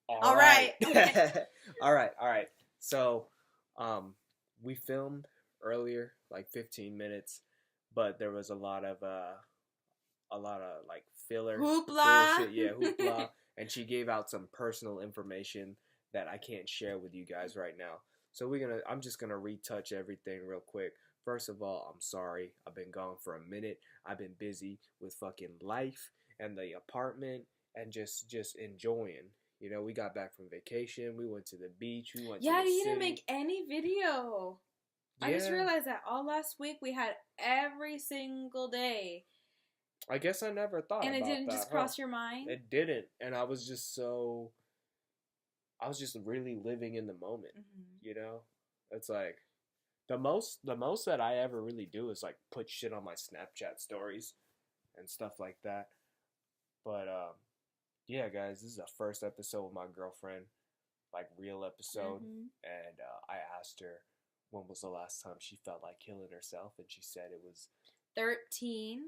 All right. All right. So, we filmed earlier, like 15 minutes, but there was a lot of like filler Hoopla. bullshit. Yeah, hoopla. And she gave out some personal information that I can't share with you guys right now. So I'm just gonna retouch everything real quick. First of all, I'm sorry. I've been gone for a minute. I've been busy with fucking life and the apartment and just enjoying. You know, we got back from vacation. We went to the beach. We went to the You city. didn't make any video. Yeah. I just realized that all last week we had every single day. I guess I never thought and about that. And it didn't just cross your mind? It didn't. And I was just really living in the moment, you know? It's like, the most that I ever really do is, like, put shit on my Snapchat stories and stuff like that. But, yeah, guys, this is the first episode with my girlfriend, like, real episode. And I asked her when was the last time she felt like killing herself, and she said it was 13.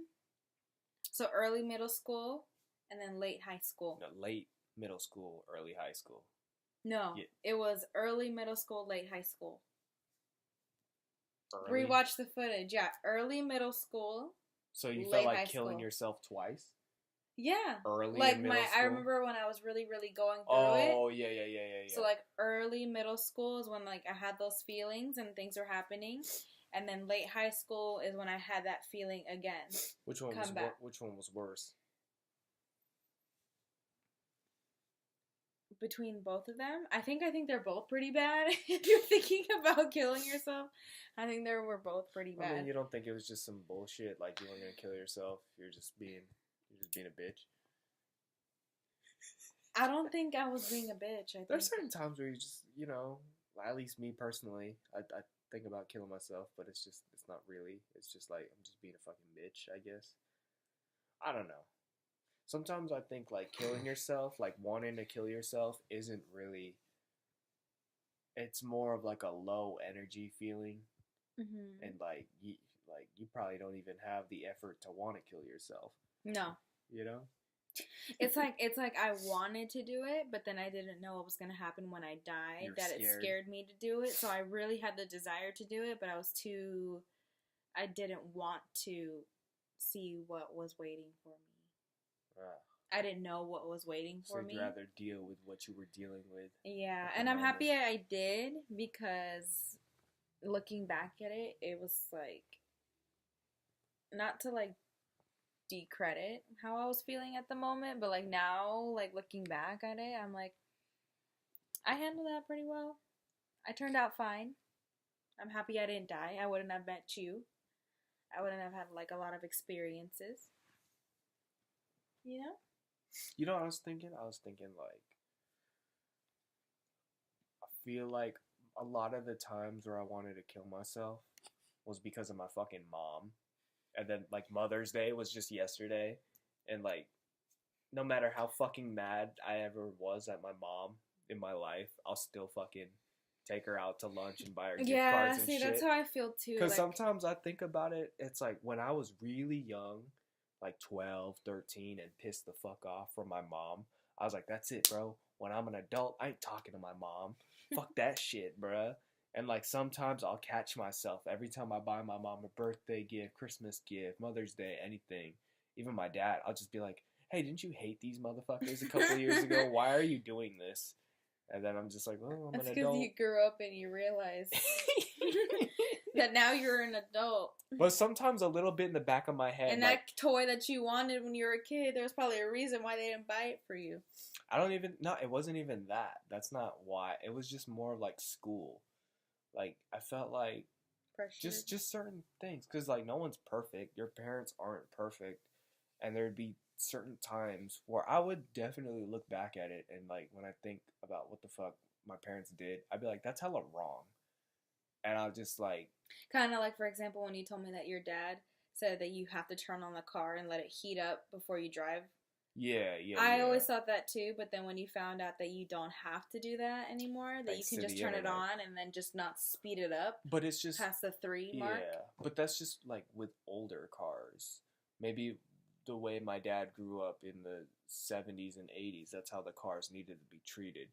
So early middle school and then late high school. No, late middle school, early high school. No, yeah. It was early middle school, late high school. Early? Rewatch the footage. Yeah, early middle school. So you felt like killing yourself twice? Yeah. Early like in middle school? I remember when I was really, really going through it. Oh, yeah. So like early middle school is when like I had those feelings and things were happening. And then late high school is when I had that feeling again. Which one was worse? Between both of them, I think they're both pretty bad. If you're thinking about killing yourself, I think they were both pretty bad. I mean, you don't think it was just some bullshit like you weren't gonna kill yourself? You're just being a bitch. I don't think I was being a bitch. There's certain times where you just, you know, at least me personally, I think about killing myself, but it's not really. It's just like I'm just being a fucking bitch, I guess. I don't know. Sometimes I think, like, killing yourself, like, wanting to kill yourself isn't really... It's more of, like, a low energy feeling. And, like, you probably don't even have the effort to want to kill yourself. No. You know? It's like I wanted to do it, but then I didn't know what was going to happen when I died. You're that scared. It scared me to do it. So I really had the desire to do it, but I didn't want to see what was waiting for me. I didn't know what was waiting for me. So you'd rather deal with what you were dealing with. Yeah, and I'm happy I did, because looking back at it, it was like, not to like decredit how I was feeling at the moment, but like now, like looking back at it, I'm like, I handled that pretty well. I turned out fine. I'm happy I didn't die. I wouldn't have met you. I wouldn't have had like a lot of experiences. You know? You know what I was thinking? I was thinking, like, I feel like a lot of the times where I wanted to kill myself was because of my fucking mom. And then, like, Mother's Day was just yesterday. And, like, no matter how fucking mad I ever was at my mom in my life, I'll still fucking take her out to lunch and buy her gift cards and shit. Yeah, see, that's how I feel, too. Because sometimes I think about it, it's like, when I was really young... like 12, 13, and pissed the fuck off from my mom. I was like, that's it, bro. When I'm an adult, I ain't talking to my mom. Fuck that shit, bruh. And, like, sometimes I'll catch myself every time I buy my mom a birthday gift, Christmas gift, Mother's Day, anything. Even my dad, I'll just be like, hey, didn't you hate these motherfuckers a couple years ago? Why are you doing this? And then I'm just like, well, I'm an adult. That's because you grew up and you realize that now you're an adult. But sometimes a little bit in the back of my head. And that toy that you wanted when you were a kid, there's probably a reason why they didn't buy it for you. It wasn't even that. That's not why. It was just more like school. Like, I felt like pressure. Just certain things. Because, like, no one's perfect. Your parents aren't perfect. And there'd be certain times where I would definitely look back at it and, like, when I think about what the fuck my parents did, I'd be like, that's hella wrong. And I'll just, like... Kind of like, for example, when you told me that your dad said that you have to turn on the car and let it heat up before you drive. Yeah. I always thought that, too, but then when you found out that you don't have to do that anymore, that you can just turn it on and then just not speed it up. But it's just... past the 3 mark. Yeah, but that's just, like, with older cars. Maybe the way my dad grew up in the 70s and 80s. That's how the cars needed to be treated.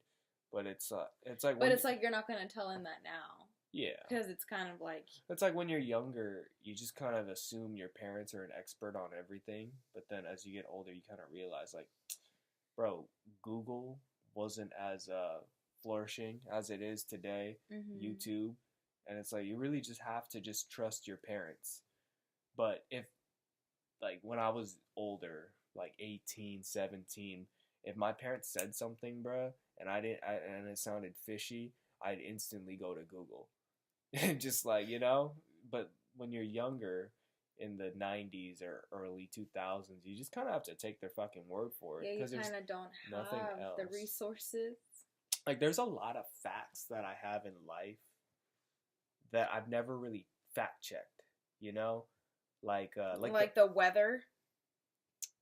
But it's like But it's like you're not gonna tell him that now. Yeah. Because it's kind of like... It's like when you're younger, you just kind of assume your parents are an expert on everything. But then as you get older, you kind of realize, like, bro, Google wasn't as flourishing as it is today. YouTube. And it's like, you really just have to just trust your parents. But if, like, when I was older, like 18, 17, if my parents said something, bruh, and and it sounded fishy, I'd instantly go to Google. Just like, but when you're younger in the 90s or early 2000s, you just kind of have to take their fucking word for it. Yeah, you kind of don't have the resources. Like, there's a lot of facts that I have in life that I've never really fact checked, Like the weather.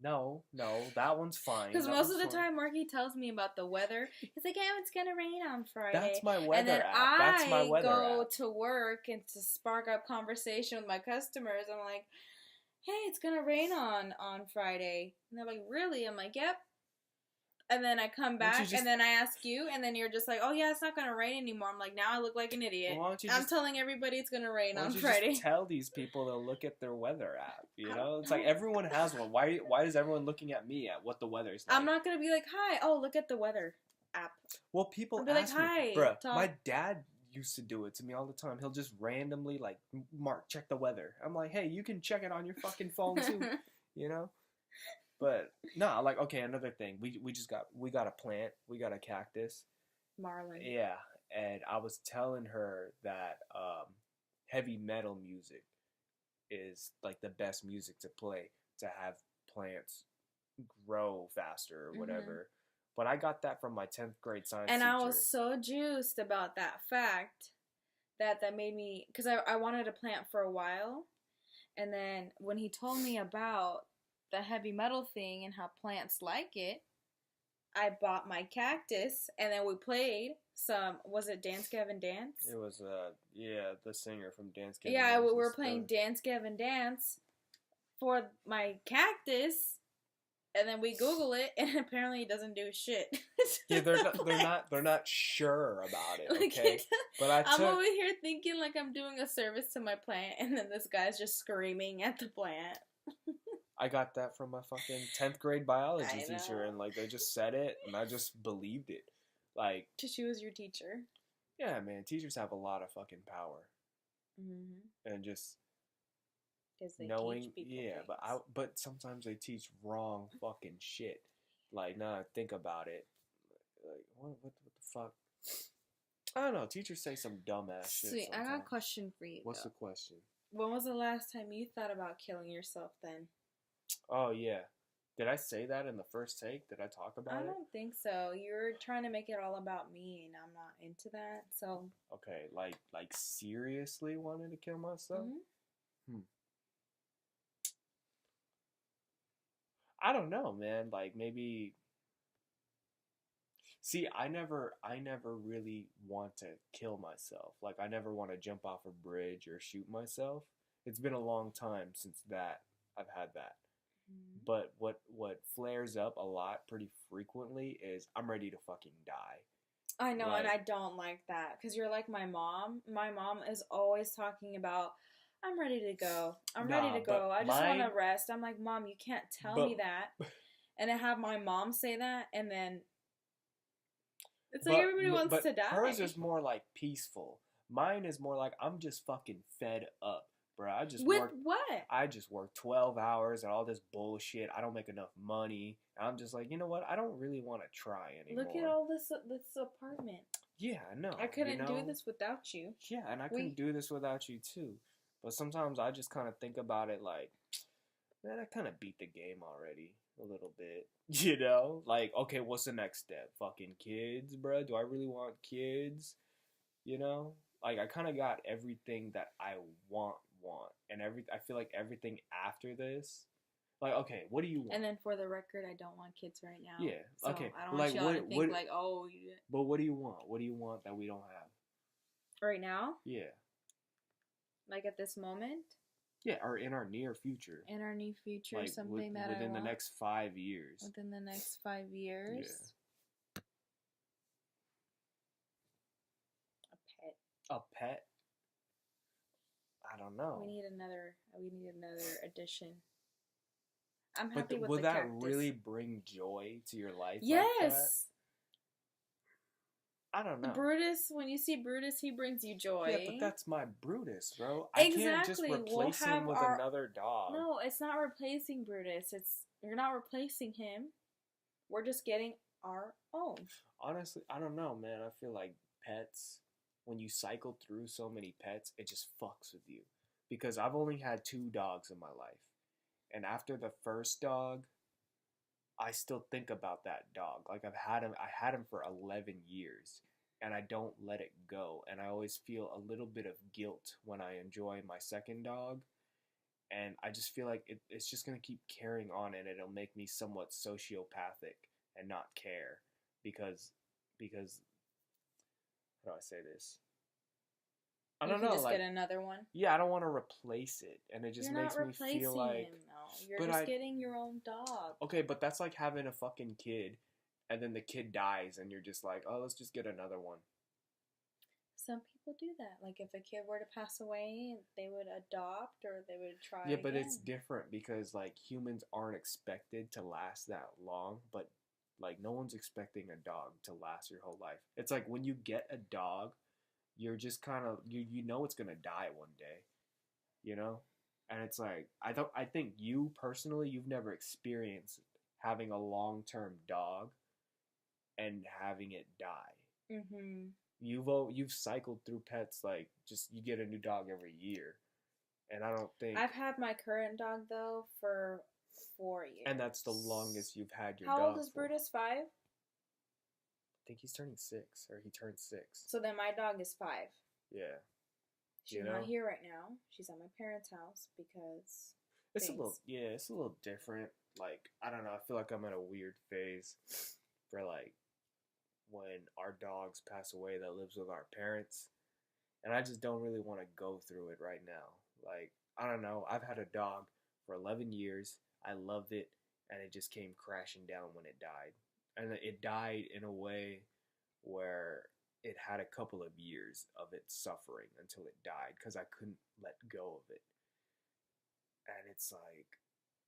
No, that one's fine. Because most of the time, Marky tells me about the weather. He's like, "Yeah, it's gonna rain on Friday." That's my weather and then app. That's my weather go app. to work and to spark up conversation with my customers. I'm like, "Hey, it's gonna rain on Friday," and they're like, "Really?" I'm like, "Yep." And then I come back, and then I ask you, and then you're just like, "Oh yeah, it's not gonna rain anymore." I'm like, now I look like an idiot. Well, I'm telling everybody it's gonna rain on Friday. Friday. Just tell these people to look at their weather app. It's like everyone has one. Why is everyone looking at me at what the weather's like? I'm not gonna be like, "Hi, oh look at the weather app." Well, people ask me, bruh. My dad used to do it to me all the time. He'll just randomly like, Mark, check the weather. I'm like, hey, you can check it on your fucking phone too, But no, like, okay, another thing. We got a plant. We got a cactus. Marlin. Yeah, and I was telling her that heavy metal music is like the best music to play to have plants grow faster or whatever. But I got that from my 10th grade science teacher. I was so juiced about that fact that made me, because I wanted a plant for a while, and then when he told me about the heavy metal thing and how plants like it, I bought my cactus, and then we played some, was it Dance Gavin Dance? It was, the singer from Dance Gavin Dance. Yeah, we were playing Dance Gavin Dance for my cactus, and then we Google it, and apparently it doesn't do shit. Yeah, they're not sure about it, okay? But I'm over here thinking like I'm doing a service to my plant, and then this guy's just screaming at the plant. I got that from my fucking 10th grade biology teacher, and like they just said it, and I just believed it. Like, she was your teacher. Yeah, man, teachers have a lot of fucking power, and just knowing. Yeah, things. But sometimes they teach wrong fucking shit. Like, nah, think about it. Like, what the fuck? I don't know. Teachers say some dumbass shit. Sweet, I got a question for you. What's the question? When was the last time you thought about killing yourself then? Oh, yeah. Did I say that in the first take? Did I talk about it? I don't think so. You're trying to make it all about me, and I'm not into that, so... Okay, like seriously wanting to kill myself? I don't know, man. Like, maybe... See, I never really want to kill myself. Like, I never want to jump off a bridge or shoot myself. It's been a long time since I've had that. But what flares up a lot pretty frequently is I'm ready to fucking die. I know, and I don't like that. Because you're like my mom. My mom is always talking about, I'm ready to go. I'm ready to go. I just want to rest. I'm like, Mom, you can't tell me that. And I have my mom say that, and then it's like everybody wants to die. Hers is more like peaceful. Mine is more like, I'm just fucking fed up. Bro, I just work 12 hours and all this bullshit. I don't make enough money. I'm just like, you know what? I don't really want to try anymore. Look at all this apartment. Yeah, I know. I couldn't do this without you. Yeah, and I couldn't do this without you too. But sometimes I just kind of think about it like, man, I kind of beat the game already a little bit. Like, okay, what's the next step? Fucking kids, bro? Do I really want kids? Like, I kind of got everything that I want, and I feel like everything after this, like, okay, what do you want? And then for the record, I don't want kids right now. Yeah, so okay. I don't want y'all to think like, oh. But what do you want? What do you want that we don't have? Right now? Yeah. Like at this moment? Yeah, or in our near future. In our near future, Like something that I within the want next 5 years. within the next 5 years. Yeah. A pet. A pet? I don't know. We need another. We need another addition. I'm But happy with will the that cactus. really bring joy to your life? Yes. Like that? I don't know. Brutus, when you see Brutus, he brings you joy. Yeah, but that's my Brutus, bro. I can't just replace him with another dog. No, it's not replacing Brutus. You're not replacing him. We're just getting our own. Honestly, I don't know, man. I feel like pets, when you cycle through so many pets, it just fucks with you. Because I've only had 2 dogs in my life. And after the first dog, I still think about that dog. Like I had him for 11 years and I don't let it go. And I always feel a little bit of guilt when I enjoy my second dog. And I just feel like it's just going to keep carrying on and it'll make me somewhat sociopathic and not care because how do I say this? I don't know. Just like, get another one. Yeah, I don't want to replace it, and it just You're makes not me feel like him, though. You're just getting your own dog. Okay, but that's like having a fucking kid, and then the kid dies, and you're just like, oh, let's just get another one. Some people do that. Like if a kid were to pass away, they would adopt or they would try. Yeah, but it's different because like humans aren't expected to last that long, but like no one's expecting a dog to last your whole life. It's like when you get a dog, you're just kind of you know it's gonna die one day, you know, and it's like I think you personally you've never experienced having a long-term dog and having it die. Mm-hmm. You've cycled through pets like just you get a new dog every year, and I don't think I've had my current dog though for 4 years, and that's the longest you've had your dog. dog. How old is Brutus? 5? I think he's turning 6, or he turned 6. So then my dog is 5. Yeah. She's not here right now. She's at my parents' house because it's a little different. Like, I don't know, I feel like I'm in a weird phase for like when our dogs pass away that lives with our parents. And I just don't really want to go through it right now. Like, I don't know, I've had a dog for 11 years. I loved it, and it just came crashing down when it died. And it died in a way where it had a couple of years of it suffering until it died because I couldn't let go of it. And it's like,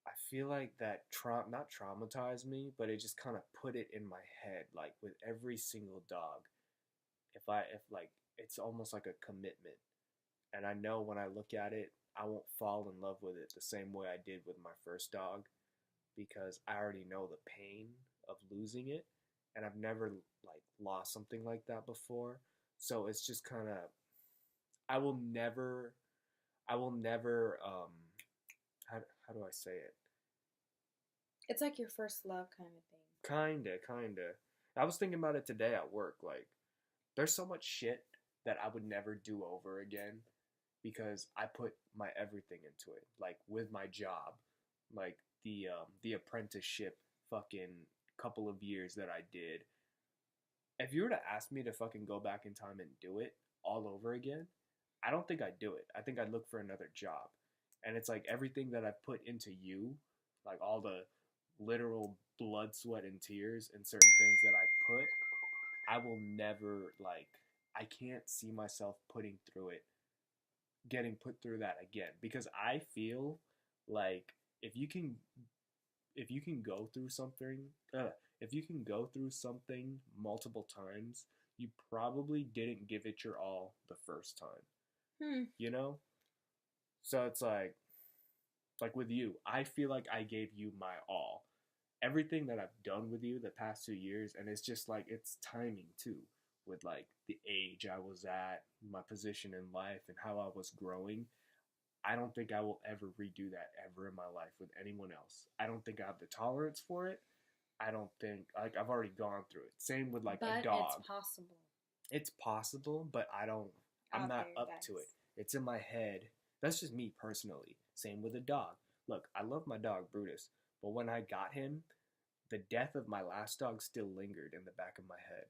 I feel like that not traumatized me, but it just kind of put it in my head. Like with every single dog, if like, it's almost like a commitment. And I know when I look at it, I won't fall in love with it the same way I did with my first dog because I already know the pain of losing it. And I've never like lost something like that before. So it's just kind of, I will never, how do I say it? It's like your first love kind of thing. Kinda. I was thinking about it today at work. Like, there's so much shit that I would never do over again because I put my everything into it. Like with my job, like the apprenticeship fucking couple of years that I did. If you were to ask me to fucking go back in time and do it all over again, I don't think I'd do it. I think I'd look for another job. And it's like everything that I've put into you, like all the literal blood, sweat, and tears and certain things that I will never, like, I can't see myself getting put through that again. Because I feel like if you can go through something, multiple times, you probably didn't give it your all the first time. You know? So it's like with you, I feel like I gave you my all. Everything that I've done with you the past 2 years, and it's just like, it's timing too, with like the age I was at, my position in life, and how I was growing. I don't think I will ever redo that ever in my life with anyone else. I don't think I have the tolerance for it. I don't think, like, I've already gone through it. Same with like a dog. It's possible. It's possible, but I'm not up to it. It's in my head. That's just me personally. Same with a dog. Look, I love my dog Brutus, but when I got him, the death of my last dog still lingered in the back of my head.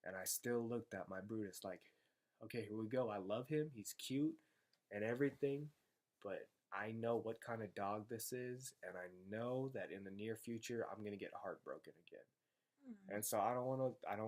And I still looked at my Brutus like, okay, here we go. I love him. He's cute and everything, but I know what kind of dog this is, and I know that in the near future I'm gonna get heartbroken again. And so I don't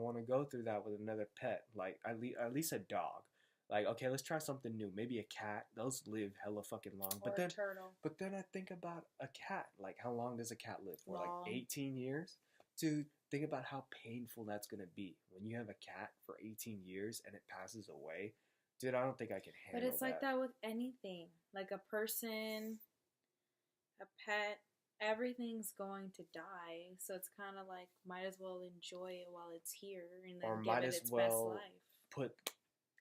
want to go through that with another pet. Like at least a dog. Like okay, let's try something new. Maybe a cat. Those live hella fucking long. Or a turtle. But then I think about a cat. Like how long does a cat live for? Like Long. 18 years? Dude, think about how painful that's gonna be when you have a cat for 18 years and it passes away. Dude, I don't think I can handle But it's like that. that with anything. Like a person, a pet, everything's going to die. So it's kind of like, might as well enjoy it while it's here and then Or give might it as its best well life. put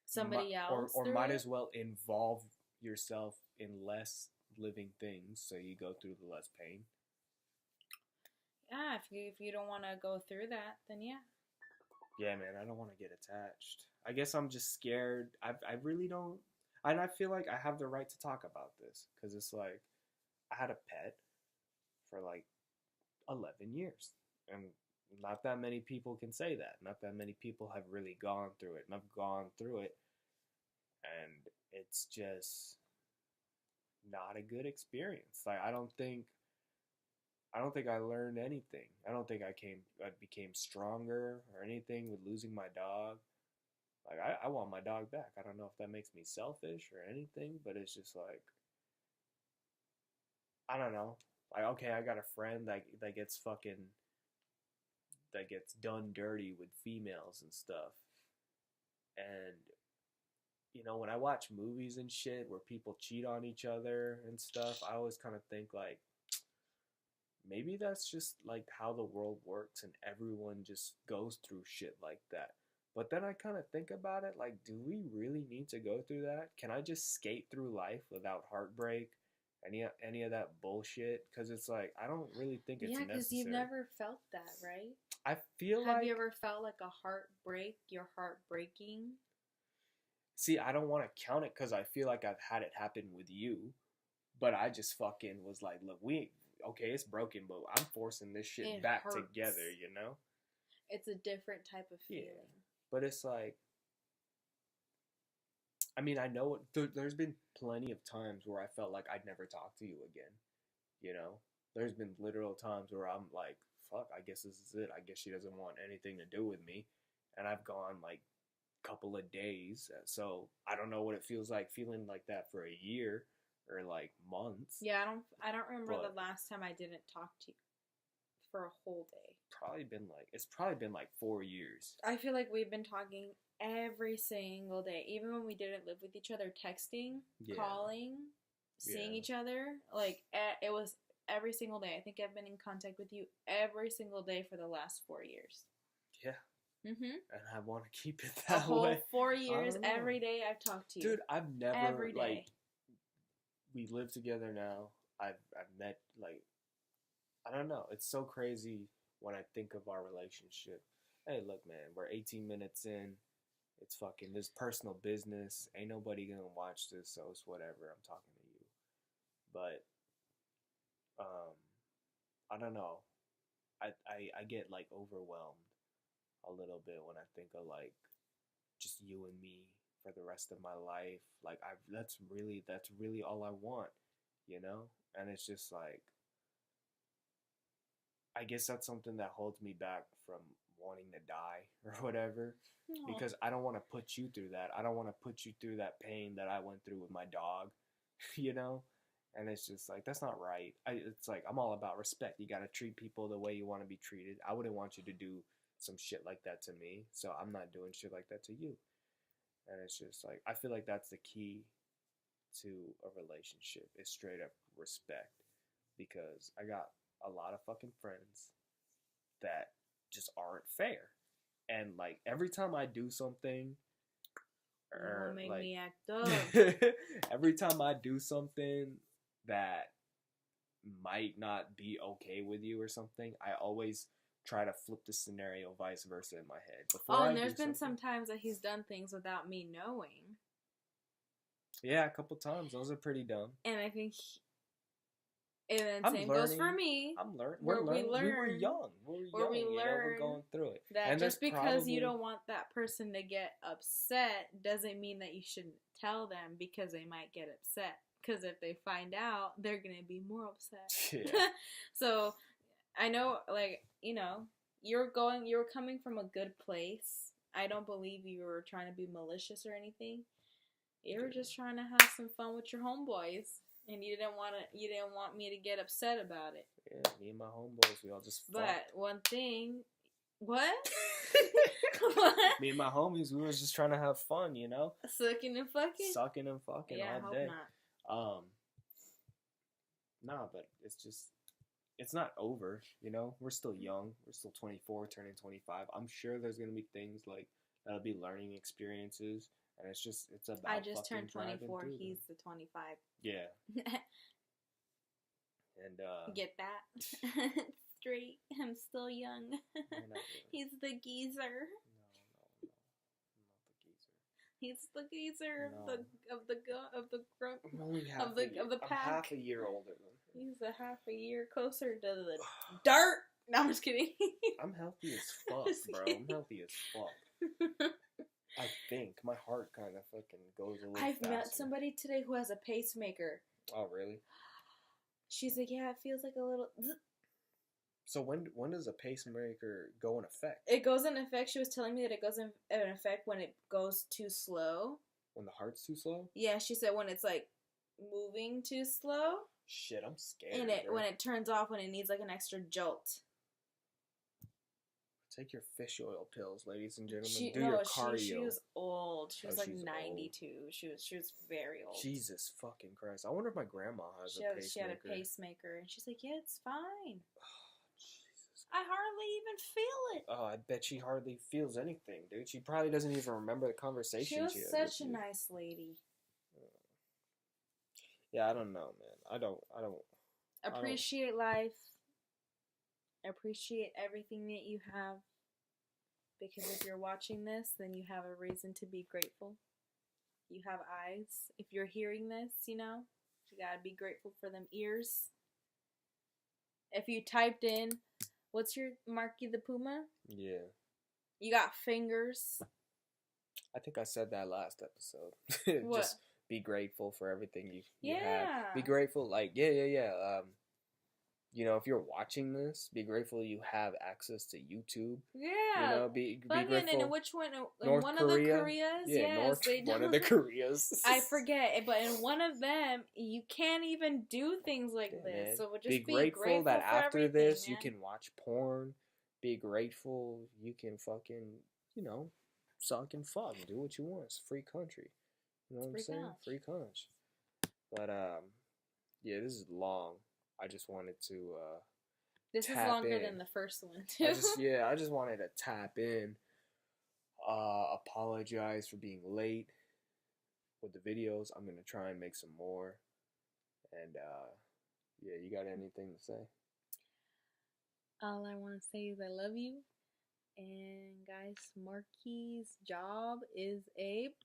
Somebody else or through might it? as well involve yourself in less living things so you go through the less pain. Yeah, if you don't want to go through that, then yeah. Yeah, man, I don't want to get attached. I guess I'm just scared. I really don't. And I feel like I have the right to talk about this because it's like I had a pet for like 11 years. And not that many people can say that. Not that many people have really gone through it. And I've gone through it. And it's just not a good experience. Like I don't think I learned anything. I don't think I became stronger or anything with losing my dog. Like I want my dog back. I don't know if that makes me selfish or anything, but it's just like I don't know. Like okay, I got a friend that gets fucking that gets done dirty with females and stuff. And you know, when I watch movies and shit where people cheat on each other and stuff, I always kind of think like maybe that's just like how the world works and everyone just goes through shit like that. But then I kind of think about it like, do we really need to go through that? Can I just skate through life without heartbreak? Any of that bullshit? Because it's like, I don't really think it's Yeah, because you've necessary. never felt that, right? I feel Have like, you ever felt like a heartbreak? Your heart breaking? see, I don't want to count it because I feel like I've had it happen with you. But I just fucking was like, look, okay, it's broken, but I'm forcing this shit It back hurts. together, you know? It's a different type of feeling. Yeah. But it's like, I mean, I know there's been plenty of times where I felt like I'd never talk to you again, you know? There's been literal times where I'm like, fuck, I guess this is it. I guess she doesn't want anything to do with me. And I've gone like a couple of days. So I don't know what it feels like feeling like that for a year or like months. Yeah, I don't remember But- the last time I didn't talk to you for a whole day. It's probably been like 4 years. I feel like we've been talking every single day, even when we didn't live with each other, texting, Yeah. calling, seeing Yeah. each other. Like it was every single day. I think I've been in contact with you every single day for the last 4 years. Yeah. Mm-hmm. And I want to keep it A that whole way. 4 years, don't know. every day I've talked to you. Dude, I've never Every day. like we live together now. I've met like I don't know. It's so crazy when I think of our relationship. Hey, look, man, we're 18 minutes in. It's fucking this personal business. Ain't nobody gonna watch this, so it's whatever. I'm talking to you. But I don't know. I get like overwhelmed a little bit when I think of like just you and me for the rest of my life. Like that's really all I want, you know? And it's just like I guess that's something that holds me back from wanting to die or whatever Aw. because I don't want to put you through that. I don't want to put you through that pain that I went through with my dog, you know? And it's just like that's not right. It's like I'm all about respect. You got to treat people the way you want to be treated. I wouldn't want you to do some shit like that to me, so I'm not doing shit like that to you. And it's just like I feel like that's the key to a relationship is straight up respect because I got a lot of fucking friends that just aren't fair. And like every time I do something Don't make like me act up. every time I do something that might not be okay with you or something, I always try to flip the scenario vice versa in my head. Oh, and there's been some times that he's done things without me knowing. Yeah, a couple times. Those are pretty dumb. And I think and then I'm same learning. goes for me. I'm learning. Where we We were learn- young. We were where young. we You know, we're learn going through it. That And just there's because you probably- don't want that person to get upset doesn't mean that you shouldn't tell them because they might get upset. Because if they find out, they're gonna be more upset. Yeah. So I know, like, you know, you're coming from a good place. I don't believe you were trying to be malicious or anything. You were just trying to have some fun with your homeboys, and you didn't want me to get upset about it. Yeah, me and my homeboys, we all just fucked. But one thing, what? What? Me and my homies, we was just trying to have fun, you know? Sucking and fucking? Sucking and fucking Yeah, I all hope day. not. Nah, but it's not over, you know? We're still young. We're still 24, turning 25. I'm sure there's going to be things like that'll be learning experiences, and it's about I just fucking turned 24. driving through He's them. the 25. Yeah. And Get that? Straight. I'm still young. you're not really. He's the geezer. No, I'm not the geezer. He's the geezer No. of the group. I'm only half Of the I'm pack. half a year older than him. He's a half a year closer to the dirt. No, I'm just kidding. I'm healthy as fuck, bro. I'm healthy as fuck. I think my heart kind of fucking goes a little I've faster. met somebody today who has a pacemaker. Oh, really? She's like, yeah, it feels like a little. So when does a pacemaker go in effect? It goes in effect. She was telling me that it goes in effect when it goes too slow. When the heart's too slow? Yeah, she said when it's like moving too slow. Shit, I'm scared. And bro. when it turns off when it needs like an extra jolt. Take your fish oil pills, ladies and gentlemen. She was old. She was like she's 92. Old. She was very old. Jesus fucking Christ! I wonder if my grandma has a pacemaker. She had a pacemaker, and she's like, "Yeah, it's fine. Jesus. I hardly even feel it." Oh, I bet she hardly feels anything, dude. She probably doesn't even remember the conversation. She was had such with a you. nice lady. Yeah, I don't know, man. I don't. Appreciate life. Appreciate everything that you have. Because if you're watching this, then you have a reason to be grateful. You have eyes. If you're hearing this, you know, you gotta be grateful for them ears. If you typed in, what's your Marky the Puma? Yeah. You got fingers. I think I said that last episode. What? Just be grateful for everything you have. Yeah. Be grateful, like, yeah. You know, if you're watching this, be grateful you have access to YouTube. Yeah. You know, be grateful. And which one? In North one Korea? of the Koreas? Yeah, yes, they one don't. of the Koreas. I forget, but in one of them, you can't even do things like this. Man. So just be grateful that for after everything, this, man. you can watch porn. Be grateful you can fucking, you know, suck and fuck. Do what you want. It's a free country. You know what I'm saying? country. Free country. But, yeah, this is long. I just wanted to, This is tap longer in. than the first one, too. I just wanted to tap in. Apologize for being late with the videos. I'm gonna try and make some more. And yeah, you got anything to say? All I want to say is I love you. And guys, Marky's job is a